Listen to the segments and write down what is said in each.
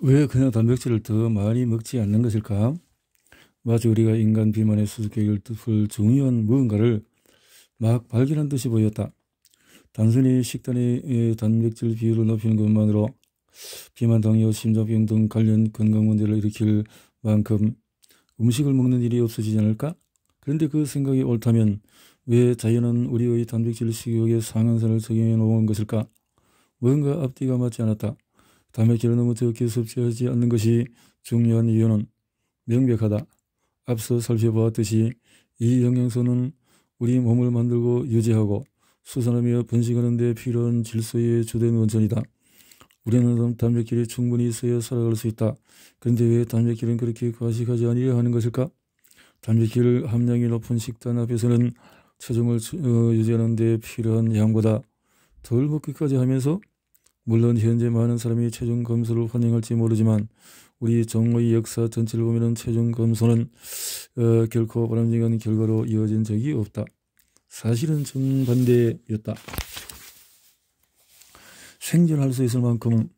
왜 그냥 단백질을 더 많이 먹지 않는 것일까? 마치 우리가 인간 비만의 수수께끼를 풀 중요한 무언가를 막 발견한 듯이 보였다. 단순히 식단의 단백질 비율을 높이는 것만으로 비만, 당뇨, 심장병 등 관련 건강 문제를 일으킬 만큼 음식을 먹는 일이 없어지지 않을까? 그런데 그 생각이 옳다면 왜 자연은 우리의 단백질 식욕에 상한선을 적용해 놓은 것일까? 뭔가 앞뒤가 맞지 않았다. 단백질을 너무 적게 섭취하지 않는 것이 중요한 이유는 명백하다. 앞서 살펴보았듯이 이 영양소는 우리 몸을 만들고 유지하고 수산하며 번식하는 데 필요한 질소의 주된 원천이다. 우리는 단백질이 충분히 있어야 살아갈 수 있다. 그런데 왜 단백질은 그렇게 과식하지 않으려 하는 것일까? 단백질 함량이 높은 식단 앞에서는 체중을 유지하는 데 필요한 양보다 덜 먹기까지 하면서, 물론 현재 많은 사람이 체중 감소를 환영할지 모르지만 우리 정의 역사 전체를 보면 체중 감소는 결코 바람직한 결과로 이어진 적이 없다. 사실은 정반대였다. 생존할 수 있을 만큼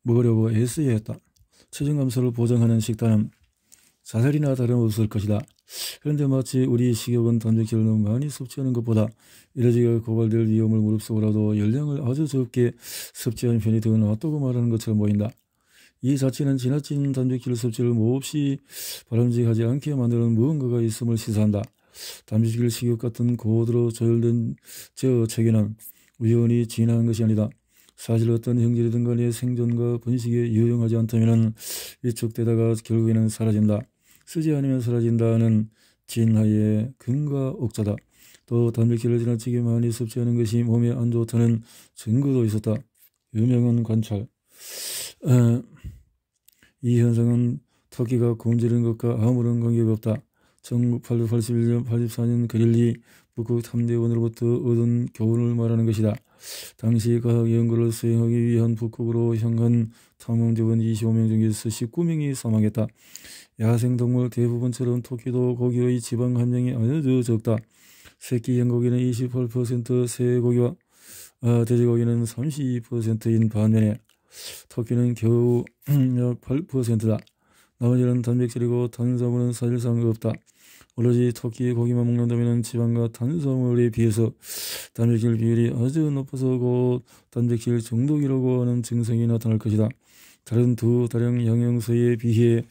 먹으려고 애써야 했다. 체중 감소를 보장하는 식단은 자살이나 다름없을 것이다. 그런데 마치 우리 식욕은 단백질을 너무 많이 섭취하는 것보다 에너지가 고갈될 위험을 무릅쓰고라도 열량을 아주 적게 섭취하는 편이 더 낫다고 말하는 것처럼 보인다. 이 자체는 지나친 단백질 섭취를 몹시 바람직하지 않게 만드는 무언가가 있음을 시사한다. 단백질 식욕 같은 고도로 조절된 저 체계는 우연히 진화한 것이 아니다. 사실 어떤 형질이든 간에 생존과 번식에 유용하지 않다면 위축되다가 결국에는 사라진다. 쓰지 않으면 사라진다는 진화의 근과 옥자다. 또 단백질을 지나치게 많이 섭취하는 것이 몸에 안 좋다는 증거도 있었다. 유명한 관찰. 이 현상은 터키가 굶주린 것과 아무런 관계가 없다. 1881년, 84년 그릴리 북극 탐대원으로부터 얻은 교훈을 말하는 것이다. 당시 과학 연구를 수행하기 위한 북극으로 향한 탐험대원 25명 중에서 19명이 사망했다. 야생동물 대부분처럼 토끼도 고기의 지방 함량이 아주 적다. 새끼 양고기는 28%, 새고기와 돼지고기는 32%인 반면에 토끼는 겨우 약 8%다. 나머지는 단백질이고 탄수화물은 사실상 없다. 오로지 토끼 고기만 먹는다면 지방과 탄수화물에 비해서 단백질 비율이 아주 높아서 곧 단백질 중독이라고 하는 증상이 나타날 것이다. 다른 두 다량 영양소에 비해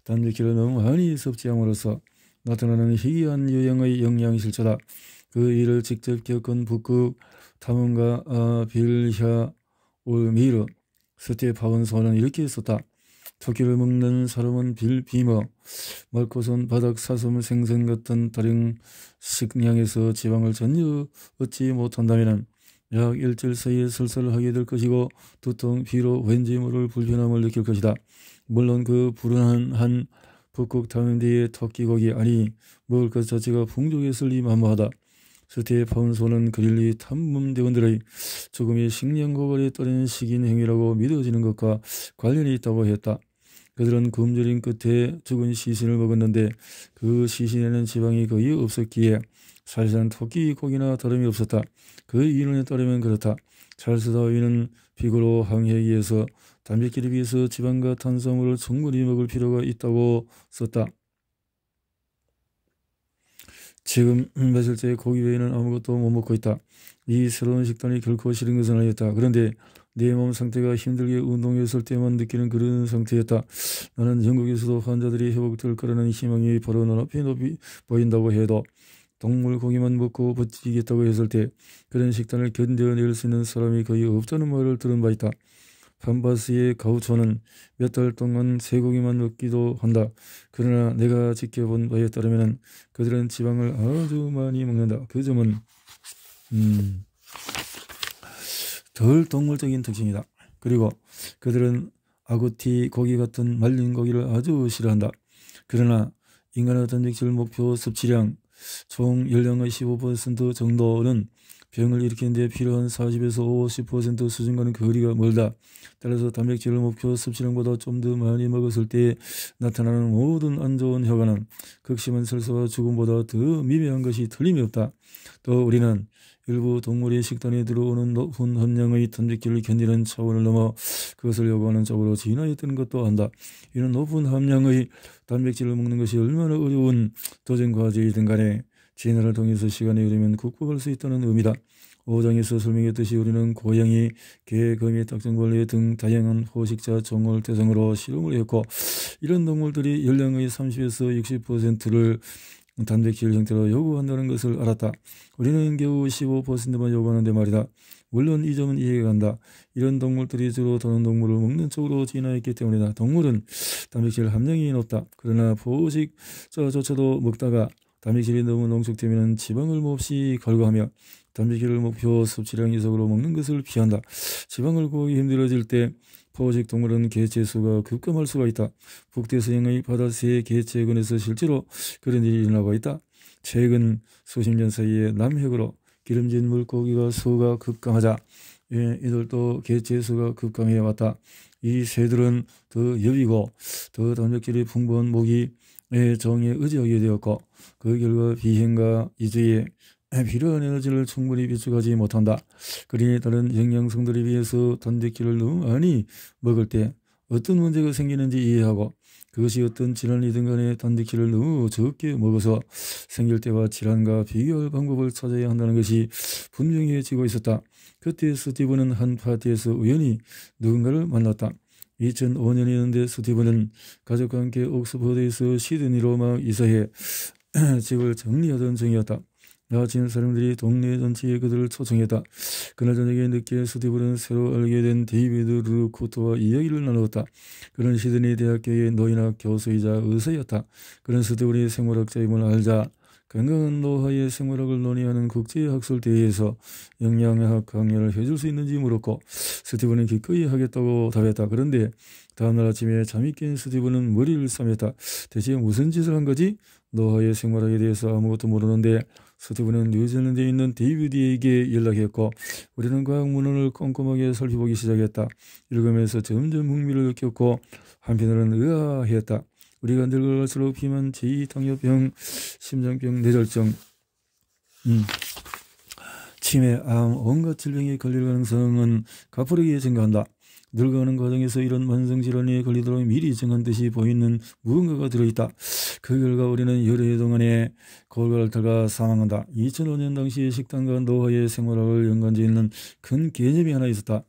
단백질을 너무 많이 섭취함으로써 나타나는 희귀한 유형의 영양 실조다. 그 일을 직접 겪은 북극 탐험가 빌샤 올미르 스테파운소는 이렇게 썼다. 토끼를 먹는 사람은 비머, 말코선, 바닥, 사슴, 생선 같은 다른 식량에서 지방을 전혀 얻지 못한다면 약 일주일 사이에 설사하게 될 것이고 두통, 피로, 왠지 모를 불편함을 느낄 것이다. 물론 그 불운한 북극 탐험대의 토끼고기 아니 먹을 것 자체가 풍족했을 리 만무하다. 스테파운소는 그릴리 탐험대원들의 죽음이 식량 고갈에 따른 식인 행위라고 믿어지는 것과 관련이 있다고 했다. 그들은 굶주린 끝에 죽은 시신을 먹었는데 그 시신에는 지방이 거의 없었기에 사실상 토끼 고기나 다름이 없었다. 그 이론에 따르면 그렇다. 찰스 다윈은 비고로 항해하기 위해서 단백질에 비해서 지방과 탄수화물을 충분히 먹을 필요가 있다고 썼다. 지금 며칠째 고기 외에는 아무것도 못 먹고 있다. 이 새로운 식단이 결코 싫은 것은 아니었다. 그런데 내 몸 상태가 힘들게 운동했을 때만 느끼는 그런 상태였다. 나는 영국에서도 환자들이 회복될 거라는 희망이 바로 눈앞에 보인다고 해도 동물 고기만 먹고 버티겠다고 했을 때 그런 식단을 견뎌낼 수 있는 사람이 거의 없다는 말을 들은 바 있다. 판바스의 가우초는 몇 달 동안 쇠고기만 먹기도 한다. 그러나 내가 지켜본 바에 따르면 그들은 지방을 아주 많이 먹는다. 그 점은 덜 동물적인 특징이다. 그리고 그들은 아구티 고기 같은 말린 고기를 아주 싫어한다. 그러나 인간의 단백질 목표 섭취량 총 열량의 15% 정도는 병을 일으키는 데 필요한 40에서 50% 수준과는 거리가 멀다. 따라서 단백질 목표 섭취량보다 좀 더 많이 먹었을 때 나타나는 모든 안 좋은 효과는 극심한 설사와 죽음보다 더 미묘한 것이 틀림이 없다. 또 우리는 일부 동물이 식단에 들어오는 높은 함량의 단백질을 견디는 차원을 넘어 그것을 요구하는 쪽으로 진화했던 것도 한다. 이런 높은 함량의 단백질을 먹는 것이 얼마나 어려운 도전 과제이든 간에 진화를 통해서 시간이 흐르면 극복할 수 있다는 의미다. 5장에서 설명했듯이 우리는 고양이, 개, 거미, 딱정벌레 등 다양한 포식자 종을 대상으로 실험을 했고 이런 동물들이 열량의 30에서 60%를 단백질 형태로 요구한다는 것을 알았다. 우리는 겨우 15%만 요구하는데 말이다. 물론 이 점은 이해가 간다. 이런 동물들이 주로 다른 동물을 먹는 쪽으로 진화했기 때문이다. 동물은 단백질 함량이 높다. 그러나 포식자조차도 먹다가 단백질이 너무 농축되면 지방을 몹시 갈구하며 단백질을 목표 섭취량 이상으로 먹는 것을 피한다. 지방을 구하기 힘들어질 때 포식 동물은 개체 수가 급감할 수가 있다. 북대서양의 바다새 개체군에서 실제로 그런 일이 일어나고 있다. 최근 수십 년 사이에 남해구로 기름진 물고기가 수가 급감하자 이들도 개체 수가 급감해 왔다. 이 새들은 더 여비고 더 단백질이 풍부한 모기의 정에 의지하게 되었고 그 결과 비행과 이주에 필요한 에너지를 충분히 비축하지 못한다. 그러니 다른 영양성들에 비해서 단백질을 너무 많이 먹을 때 어떤 문제가 생기는지 이해하고 그것이 어떤 질환이든 간에 단백질을 너무 적게 먹어서 생길 때와 질환과 비교할 방법을 찾아야 한다는 것이 분명해지고 있었다. 그때 스티브는 한 파티에서 우연히 누군가를 만났다. 2005년이었는데 스티브는 가족과 함께 옥스퍼드에서 시드니로 막 이사해 집을 정리하던 중이었다. 나아진 사람들이 동네 전체에 그들을 초청했다. 그날 저녁에 늦게 스티브는 새로 알게 된 데이비드 루코트와 이야기를 나누었다. 그는 시드니 대학교의 노인학 교수이자 의사였다. 그는 스티브의 생물학자임을 알자 건강한 노화의 생물학을 논의하는 국제학술대회에서 영양학 강연을 해줄 수 있는지 물었고 스티브는 기꺼이 하겠다고 답했다. 그런데 다음날 아침에 잠이 깬 스티브는 머리를 싸맸다. 대체 무슨 짓을 한 거지? 노화의 생물학에 대해서 아무것도 모르는데 스티브는 뉴질랜드에 있는 데이비드에게 연락했고 우리는 과학 문헌을 꼼꼼하게 살펴보기 시작했다. 읽으면서 점점 흥미를 느꼈고 한편으로는 의아했다. 우리가 늙어갈수록 비만, 제2당뇨병, 심장병, 뇌졸중, 치매, 암, 온갖 질병에 걸릴 가능성은 가파르게 증가한다. 늙어가는 과정에서 이런 만성질환에 걸리도록 미리 정한 듯이 보이는 무언가가 들어있다. 그 결과 우리는 여러 해 동안에 골골 앓다가 사망한다. 2005년 당시 식단과 노화의 생활학을 연관지어있는 큰 개념이 하나 있었다.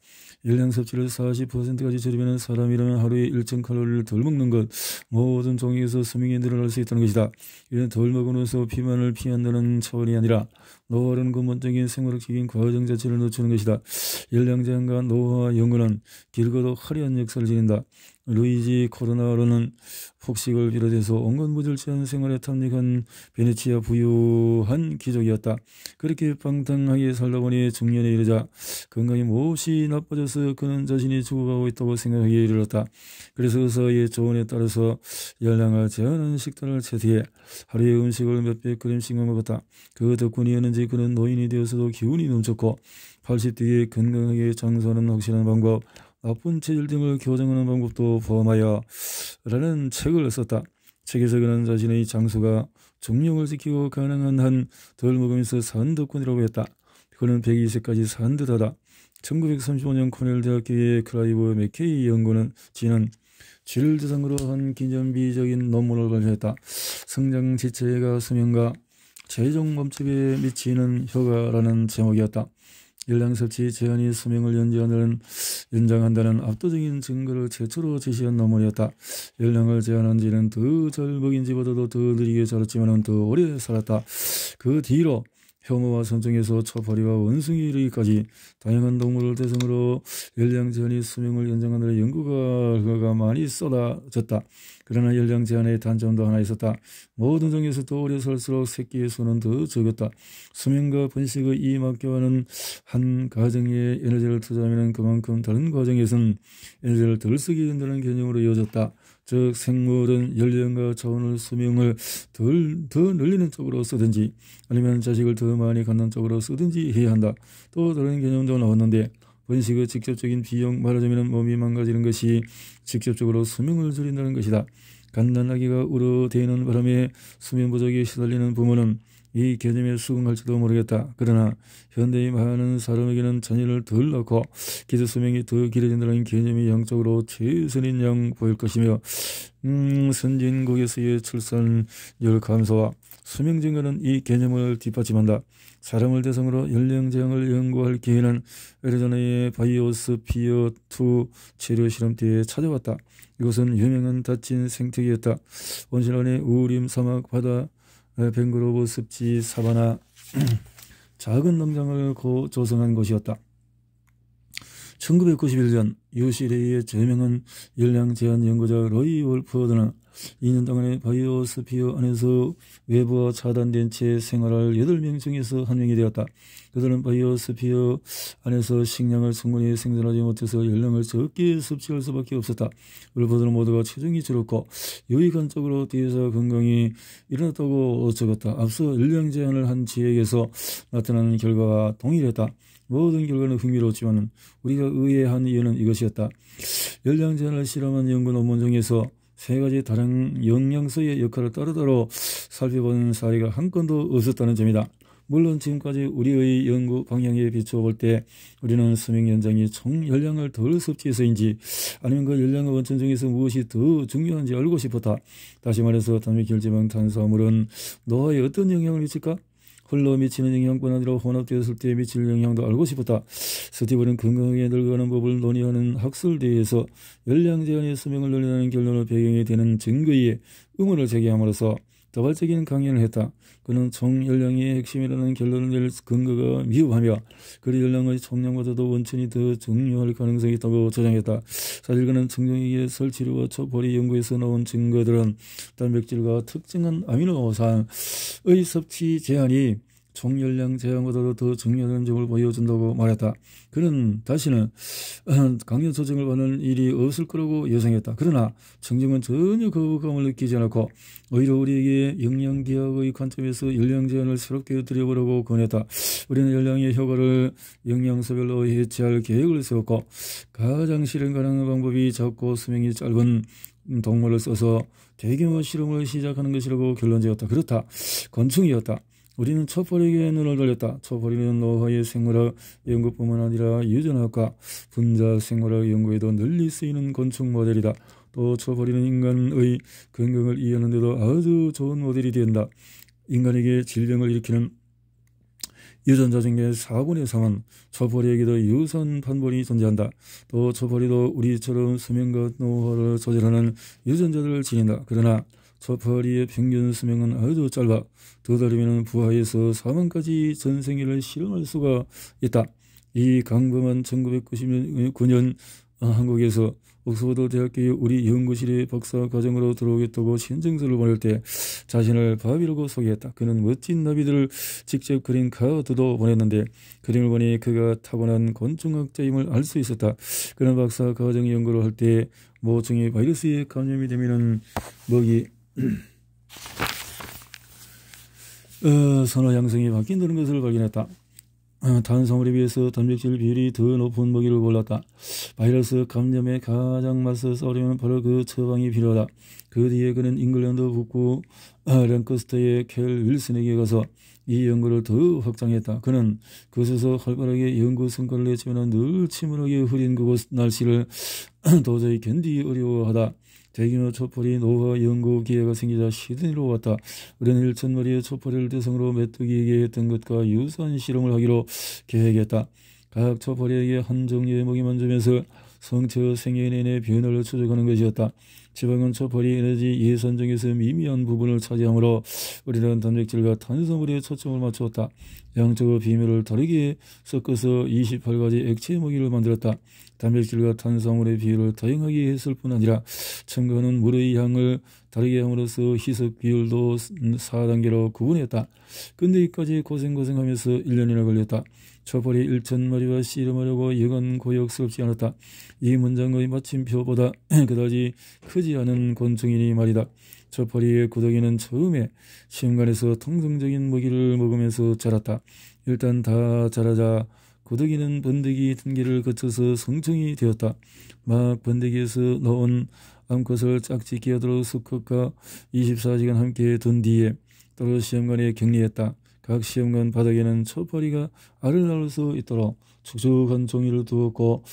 열량 섭취를 40%까지 줄이면 사람이라면 하루에 1,000칼로리를 덜 먹는 것, 모든 종에서 수명이 늘어날 수 있다는 것이다. 이런 덜 먹으면서 비만을 피한다는 차원이 아니라 노화는 근본적인 생물학적인 과정 자체를 늦추는 것이다. 열량 제한과 노화 연구는 길고도 화려한 역사를 지닌다. 루이지 코로나로는 폭식을 비롯해서 온갖 무절제한 생활에 탐닉한 베네치아 부유한 기족이었다. 그렇게 방탕하게 살다 보니 중년에 이르자 건강이 몹시 나빠져서 그는 자신이 죽어가고 있다고 생각하기에 이르렀다. 그래서 의사의 조언에 따라서 열량을 제한한 식단을 채택해 하루에 음식을 몇백 그램씩만 먹었다. 그 덕분이었는지 그는 노인이 되어서도 기운이 넘쳤고 80대에 건강하게 장수하는 확실한 방법, 나쁜 체질 등을 교정하는 방법도 포함하여 라는 책을 썼다. 책에서 그는 자신의 장수가 정령을 지키고 가능한 한 덜 먹으면서 산 덕분이라고 했다. 그는 102세까지 산 듯하다. 1935년 코넬 대학교의 클라이브 맥케이 연구는 지는 쥐를 대상으로 한 기념비적인 논문을 발표했다. 성장 지체가 수명과 최종 몸집에 미치는 효과라는 제목이었다. 열량 섭취 제한이 수명을 연장한다는 압도적인 증거를 최초로 제시한 논문이었다. 열량을 제한한 지는 더 잘 먹인 지보다도 더 느리게 자랐지만 더 오래 살았다. 그 뒤로 혐오와 선정에서 초파리와 원숭이 이르기까지 다양한 동물을 대상으로 열량 제한이 수명을 연장하는 연구가 많이 쏟아졌다. 그러나 열량 제한의 단점도 하나 있었다. 모든 종에서 더 오래 살수록 새끼의 수는 더 적었다. 수명과 번식의 이 막교하는 한 가정에 에너지를 투자하면 그만큼 다른 과정에서는 에너지를 덜 쓰게 된다는 개념으로 이어졌다. 즉 생물은 연령과 차원을 수명을 더 늘리는 쪽으로 쓰든지 아니면 자식을 더 많이 갖는 쪽으로 쓰든지 해야 한다. 또 다른 개념도 나왔는데 번식의 직접적인 비용, 말하자면 몸이 망가지는 것이 직접적으로 수명을 줄인다는 것이다. 갓난 아기가 울어대는 바람에 수면 부족에 시달리는 부모는 이 개념에 수긍할지도 모르겠다. 그러나 현대의 많은 사람에게는 자녀를 덜 낳고 기대 수명이 더 길어진다는 개념이 양적으로 최선인 양 보일 것이며 선진국에서의 출산율 감소와 수명 증가는 이 개념을 뒷받침한다. 사람을 대상으로 연령 제한을 연구할 기회는 애리조나의 바이오스피어2 치료 실험 때에 찾아왔다. 이것은 유명한 닫힌 생태계였다. 온실 안에 우림, 사막, 바다, 뱅그로브, 습지, 사바나 작은 농장을 조성한 곳이었다. 1991년 UCLA의 저명한 열량 제한 연구자 로이 월프워드는 2년 동안의 바이오스피어 안에서 외부와 차단된 채 생활할 8명 중에서 한 명이 되었다. 그들은 바이오스피어 안에서 식량을 충분히 생산하지 못해서 열량을 적게 섭취할 수밖에 없었다. 월프워드는 모두가 체중이 줄었고 유익한 쪽으로 대사 건강이 일어났다고 적었다. 앞서 열량 제한을 한 지역에서 나타나는 결과와 동일했다. 모든 결과는 흥미로웠지만 우리가 의아한 이유는 이것이었다. 열량 제한을 실험한 연구 논문 중에서 3가지 다른 영양소의 역할을 따로따로 살펴본 사례가 한 건도 없었다는 점이다. 물론 지금까지 우리의 연구 방향에 비추어 볼 때 우리는 수명 연장이 총 열량을 덜 섭취해서인지 아니면 그 열량의 원천 중에서 무엇이 더 중요한지 알고 싶었다. 다시 말해서 단백질지방 탄수화물은 노화에 어떤 영향을 미칠까? 홀로 미치는 영향뿐 아니라 혼합되었을 때 미칠 영향도 알고 싶었다. 스티브는 건강하게 늙어가는 법을 논의하는 학술대회에서 열량 제한의 수명을 늘리는 결론을 배경에 되는 증거에 의문을 제기함으로써 도발적인 강연을 했다. 그는 총 열량의 핵심이라는 결론을 낼 근거가 미흡하며 그리 열량의 총량보다도 원천이 더 중요할 가능성이 있다고 주장했다. 사실 그는 청정익의 설치류와 초보리 연구에서 나온 증거들은 단백질과 특정한 아미노산의 섭취 제한이 총열량 제한보다도 더 중요한 점을 보여준다고 말했다. 그는 다시는 강연 초청을 받는 일이 없을 거라고 예상했다. 그러나 청정은 전혀 거부감을 느끼지 않았고 오히려 우리에게 영양기학의 관점에서 열량 제한을 새롭게 들여보라고 권했다. 우리는 열량의 효과를 영양소별로 해체할 계획을 세웠고 가장 실현 가능한 방법이 작고 수명이 짧은 동물을 써서 대규모 실험을 시작하는 것이라고 결론지었다. 그렇다. 곤충이었다. 우리는 초포리에게 눈을 돌렸다. 초포리는 노화의 생물학 연구뿐만 아니라 유전학과 분자 생물학 연구에도 널리 쓰이는 곤충 모델이다. 또 초포리는 인간의 건강을 이해하는 데도 아주 좋은 모델이 된다. 인간에게 질병을 일으키는 유전자 중에 4분의 3은 초포리에게도 유사한 판본이 존재한다. 또 초포리도 우리처럼 수명과 노화를 조절하는 유전자를 지닌다. 그러나 초포리의 평균 수명은 아주 짧아 더 다르면 부하에서 사망까지 전생일을 실험할 수가 있다. 이 강범한 1999년 한국에서 옥스퍼드 대학교의 우리 연구실에 박사 과정으로 들어오겠다고 신청서를 보낼 때 자신을 바비라고 소개했다. 그는 멋진 나비들을 직접 그린 카드도 보냈는데 그림을 보니 그가 타고난 곤충학자임을 알 수 있었다. 그는 박사 과정 연구를 할 때 모종의 바이러스에 감염이 되면은 먹이 선호 양성이 바뀐다는 것을 발견했다. 탄수화물에 비해서 단백질 비율이 더 높은 먹이를 골랐다. 바이러스 감염에 가장 맞서 싸우려면 바로 그 처방이 필요하다. 그 뒤에 그는 잉글랜드 북부 랭커스터의 켈 윌슨에게 가서 이 연구를 더 확장했다. 그는 그곳에서 활발하게 연구 성과를 냈지만 늘 침울하게 흐린 그곳 날씨를 도저히 견디기 어려워하다. 대규모 초포리 노화 연구 기회가 생기자 시드니로 왔다. 우리는 1,000마리의 초포리를 대상으로 메뚜기에게 했던 것과 유사한 실험을 하기로 계획했다. 각 초포리에게 한 종류의 먹이만 주면서 성체 생애인의 변화를 추적하는 것이었다. 지방은 초포리 에너지 예산 중에서 미미한 부분을 차지하므로 우리는 단백질과 탄수화물에 초점을 맞추었다. 양적의 비밀을 다르게 섞어서 28가지 액체 먹이를 만들었다. 단백질과 탄수화물의 비율을 다양하게 했을 뿐 아니라 첨가하는 물의 양을 다르게 함으로써 희석 비율도 4단계로 구분했다. 근데 이까지 고생하면서 1년이나 걸렸다. 초포리 1,000마리와 씨름하려고 여간 고역스럽지 않았다. 이 문장의 마침표보다 그다지 크지 않은 곤충이니 말이다. 초포리의 구더기는 처음에 시험관에서 통성적인 먹이를 먹으면서 자랐다. 일단 다 자라자 구더기는 번데기 단계를 거쳐서 성충이 되었다. 막 번데기에서 넣은 암컷을 짝짓기 하도록 수컷과 24시간 함께 둔 뒤에 따로 시험관에 격리했다. 각 시험관 바닥에는 첩벌이가 알을 낳을 수 있도록 축축한 종이를 두었고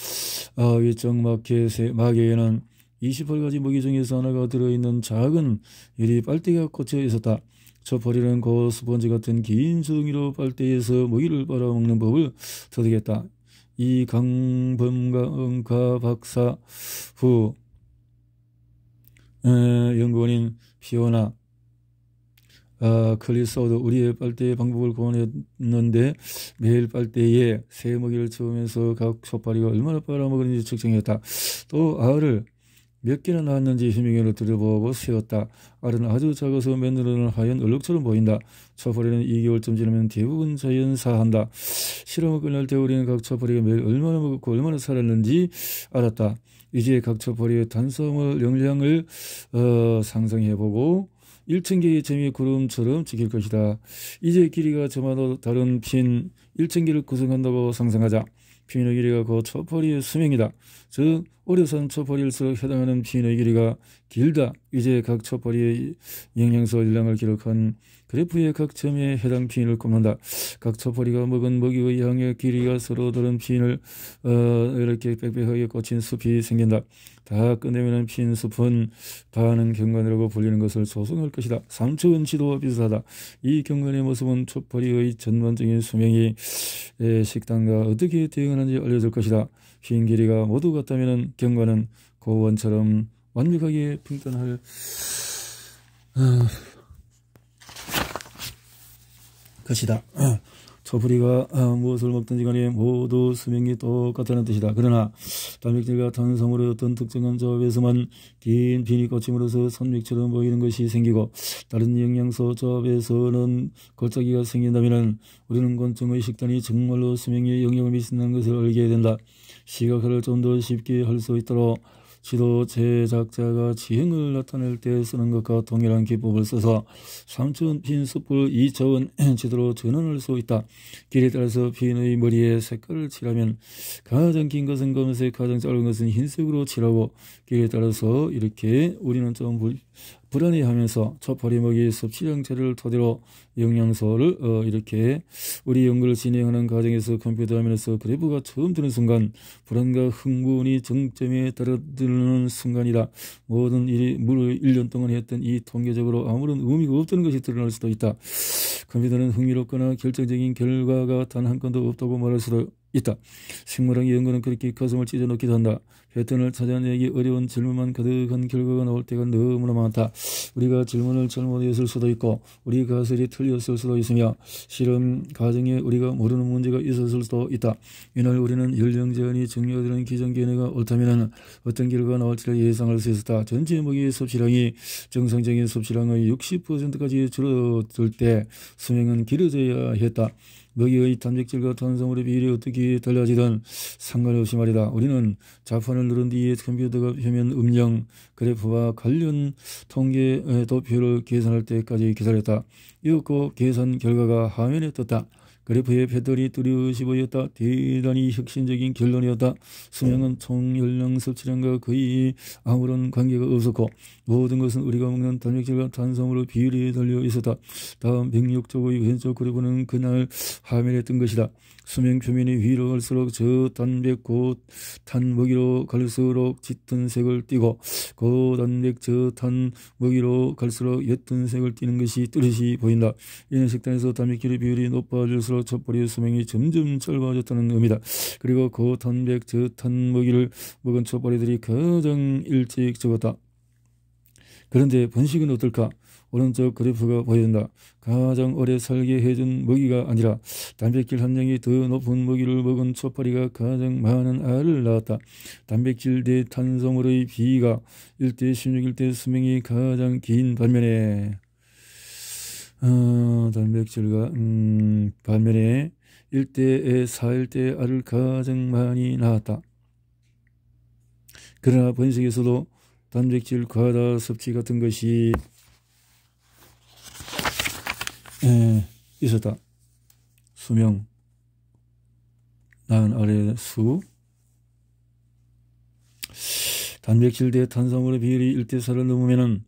위쪽 마개에는 28가지 먹이 중에서 하나가 들어있는 작은 유리 빨대가 꽂혀 있었다. 첩벌이는 그 스펀지 같은 긴 주둥이로 빨대에서 먹이를 빨아먹는 법을 터득했다. 이 강범가 박사 후 연구원인 피오나 클리소드 우리의 빨대 방법을 고안했는데 매일 빨대에 새 먹이를 채우면서 각 첩벌이가 얼마나 빨아먹었는지 측정했다. 또 알을 몇 개나 낳았는지 휴명을 들여보고 세웠다. 알은 아주 작아서 맨눈에는 하얀 얼룩처럼 보인다. 첩벌이는 2개월쯤 지나면 대부분 자연사한다. 실험을 끝날 때 우리는 각 첩벌이가 매일 얼마나 먹었고 얼마나 살았는지 알았다. 이제 각 첩벌이의 탄수화물 용량을 상상해보고 1,000개의 점이 구름처럼 찍힐 것이다. 이제 길이가 저마다 다른 핀 1,000개를 구성한다고 상상하자. 핀의 길이가 그 첩벌이의 수명이다. 즉 오래산 첩벌일수록 해당하는 핀의 길이가 길다. 이제 각 첩벌이의 영양소 일량을 기록한 그래프의 각 점에 해당 핀을 꼽는다. 각 첩벌이가 먹은 먹이의 양의 길이가 서로 다른 핀을 이렇게 빽빽하게 꽂힌 숲이 생긴다. 다 끝내면 핀 숲은 반응 경관이라고 불리는 것을 조성할 것이다. 3차원 지도와 비슷하다. 이 경관의 모습은 첩벌이의 전반적인 수명이 식단과 어떻게 대응하는지 알려줄 것이다. 핀 길이가 모두 같다면 경관은 고원처럼 완벽하게 평단할 것이다. 첩벌이가 무엇을 먹든지 간에 모두 수명이 똑같다는 뜻이다. 그러나 단백질과 탄수화물의 어떤 특정한 조합에서만 긴 핀이 꽂힘으로써 산맥처럼 보이는 것이 생기고 다른 영양소 조합에서는 골짜기가 생긴다면 우리는 곤충의 식단이 정말로 수명에 영향을 미친다는 것을 알게 된다. 시각화를 좀 더 쉽게 할 수 있도록 지도 제작자가 지형을 나타낼 때 쓰는 것과 동일한 기법을 써서 3차원 핀 숲을 2차원 지도로 전환할 수 있다. 길에 따라서 핀의 머리에 색깔을 칠하면 가장 긴 것은 검은색, 가장 짧은 것은 흰색으로 칠하고 길에 따라서 이렇게 우리는 좀 불안해하면서 첩벌이 먹이 섭취량 자료를 토대로 영양소를 이렇게 우리 연구를 진행하는 과정에서 컴퓨터 화면에서 그래프가 처음 뜨는 순간 불안과 흥분이 정점에 달아드는 순간이다. 모든 일이 무려 1년 동안 했던 이 통계적으로 아무런 의미가 없다는 것이 드러날 수도 있다. 컴퓨터는 흥미롭거나 결정적인 결과가 단 한 건도 없다고 말할 수도 있다. 생물학의 연구는 그렇게 가슴을 찢어놓기도 한다. 패턴을 찾아내기 어려운 질문만 가득한 결과가 나올 때가 너무나 많다. 우리가 질문을 잘못했을 수도 있고 우리 가설이 틀렸을 수도 있으며 실험 과정에 우리가 모르는 문제가 있었을 수도 있다. 이날 우리는 연령 제한이 정리되는 기존 견해가 옳다면 어떤 결과가 나올지를 예상할 수 있었다. 전체 먹이의 섭취량이 정상적인 섭취량의 60%까지 줄어들 때 수명은 길어져야 했다. 먹이의 단백질과 탄수화물의 비율이 어떻게 달라지든 상관없이 말이다. 우리는 자판을 누른 뒤에 컴퓨터가 표면 음영 그래프와 관련 통계 도표를 계산할 때까지 기다렸다. 이었고 계산 결과가 화면에 떴다. 그래프의 패턴이 뚜렷이 보였다. 대단히 혁신적인 결론이었다. 수명은 총 열량 섭취량과 거의 아무런 관계가 없었고 모든 것은 우리가 먹는 단백질과 탄수화물의 비율이 달려 있었다. 다음 106쪽의 왼쪽 그래프는 그날 화면에 뜬 것이다. 수명 표면이 위로 갈수록 저단백 고탄 먹이로 갈수록 짙은 색을 띠고 고단백 저탄 먹이로 갈수록 옅은 색을 띠는 것이 뚜렷이 보인다. 이는 식단에서 단백질의 비율이 높아질수록 첩벌이의 수명이 점점 짧아졌다는 의미다. 그리고 고단백 저탄 먹이를 먹은 첩벌이들이 가장 일찍 죽었다. 그런데 번식은 어떨까? 오른쪽 그래프가 보여준다. 가장 오래 살게 해준 먹이가 아니라 단백질 함량이 더 높은 먹이를 먹은 첩벌이가 가장 많은 알을 낳았다. 단백질 대 탄수화물의 비가 1대 16일 때 수명이 가장 긴 반면에 단백질과 반면에 1대 4일 때 알을 가장 많이 낳았다. 그러나 번식에서도 단백질 과다 섭취 같은 것이 있었다. 수명, 낳은 알의 수, 단백질 대 탄수화물의 비율이 1대 4를 넘으면은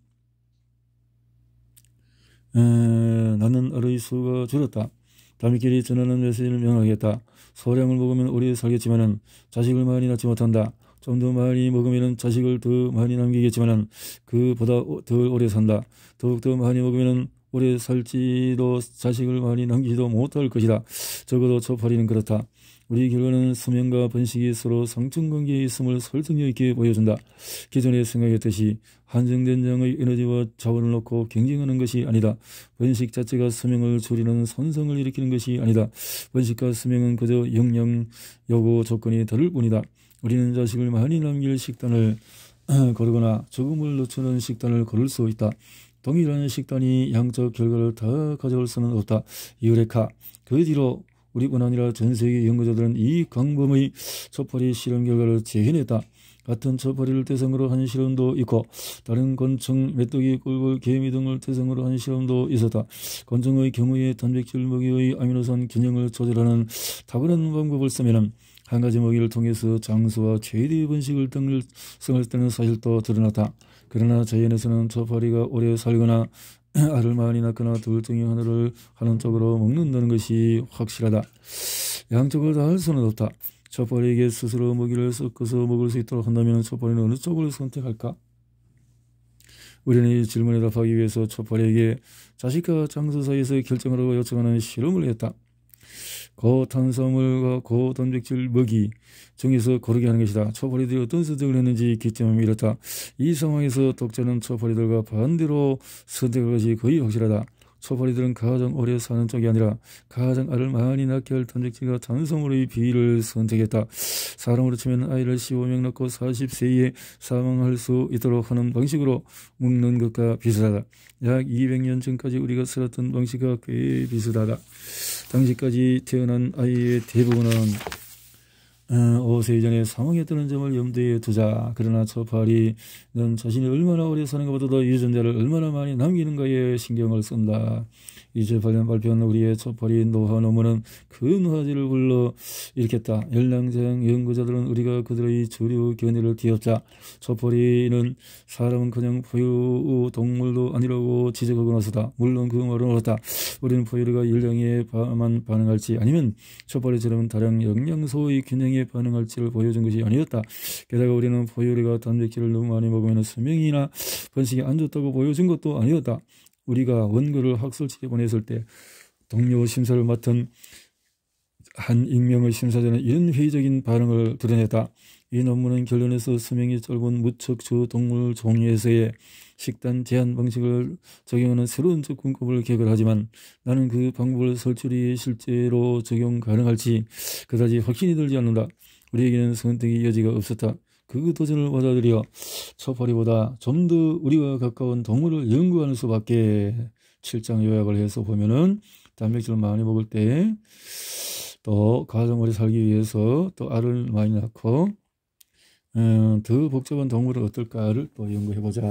낳는 알의 수 수가 줄었다. 단백질이 전하는 메시지를 명확히 했다. 소량을 먹으면 오래 살겠지만은 자식을 많이 낳지 못한다. 좀 더 많이 먹으면 자식을 더 많이 남기겠지만은 그보다 덜 오래 산다. 더욱더 많이 먹으면 오래 살지도 자식을 많이 남기지도 못할 것이다. 적어도 초파리는 그렇다. 우리 결과는 수명과 번식이 서로 상충관계에 있음을 설득력 있게 보여준다. 기존에 생각했듯이 한정된 양의 에너지와 자원을 놓고 경쟁하는 것이 아니다. 번식 자체가 수명을 줄이는 손상을 일으키는 것이 아니다. 번식과 수명은 그저 영양 요구 조건이 다를 뿐이다. 우리는 자식을 많이 남길 식단을 고르거나 죽음을 늦추는 식단을 고를 수 있다. 동일한 식단이 양적 결과를 다 가져올 수는 없다. 유레카. 그 뒤로 우리뿐 아니라 전 세계 연구자들은 이 강범의 초파리 실험 결과를 재현했다. 같은 초파리를 대상으로 한 실험도 있고 다른 곤충, 메뚜기, 꿀벌, 개미 등을 대상으로 한 실험도 있었다. 곤충의 경우에 단백질 먹이의 아미노산 균형을 조절하는 탁월한 방법을 쓰면 한 가지 먹이를 통해서 장수와 최대의 번식을 등을성할 때는 사실도 드러났다. 그러나 자연에서는 초파리가 오래 살거나 알을 많이 낳거나 둘 중에 하나를 하는 쪽으로 먹는다는 것이 확실하다. 양쪽을 다 할 수는 없다. 초파리에게 스스로 먹이를 섞어서 먹을 수 있도록 한다면 초파리는 어느 쪽을 선택할까? 우리는 이 질문에 답하기 위해서 초파리에게 자식과 장수 사이에서 결정하라고 요청하는 실험을 했다. 고탄수화물과 고단백질 먹이 중에서 고르게 하는 것이다. 초파리들이 어떤 선택을 했는지 기점은 이렇다. 이 상황에서 독자는 초파리들과 반대로 선택할 것이 거의 확실하다. 초파리들은 가장 오래 사는 쪽이 아니라 가장 알을 많이 낳게 할 단백질과 탄수화물의 비율을 선택했다. 사람으로 치면 아이를 15명 낳고 40세에 사망할 수 있도록 하는 방식으로 먹는 것과 비슷하다. 약 200년 전까지 우리가 살았던 방식과 꽤 비슷하다. 당시까지 태어난 아이의 대부분은 5세 이전에 사망했다는 점을 염두에 두자. 그러나 초파리는 자신이 얼마나 오래 사는가보다도 유전자를 얼마나 많이 남기는가에 신경을 쓴다. 2008년 발표한 우리의 초파리 노화 논문은 큰 화제를 불러 일으켰다. 열랑장 연구자들은 우리가 그들의 주류 견해를 뒤엎자 초파리는 사람은커녕 포유 동물도 아니라고 지적하고 나서다. 물론 그 말은 옳다. 우리는 포유류가 열량에만 반응할지 아니면 초파리처럼 다량 영양소의 균형에 반응할지를 보여준 것이 아니었다. 게다가 우리는 포유류가 단백질을 너무 많이 먹으면 수명이나 번식이 안 좋다고 보여준 것도 아니었다. 우리가 원고를 학술지에 보냈을 때 동료 심사를 맡은 한 익명의 심사자는 이런 회의적인 반응을 드러냈다. 이 논문은 결론에서 수명이 짧은 무척추 동물 종에서의 식단 제한 방식을 적용하는 새로운 접근법을 개발하지만 나는 그 방법을 설출이 실제로 적용 가능할지 그다지 확신이 들지 않는다. 우리에게는 선택의 여지가 없었다. 그 도전을 받아들여 초파리보다 좀 더 우리와 가까운 동물을 연구하는 수밖에. 7장 요약을 해서 보면은 단백질을 많이 먹을 때 또 가장 오래 살기 위해서 또 알을 많이 낳고 더 복잡한 동물은 어떨까를 또 연구해보자.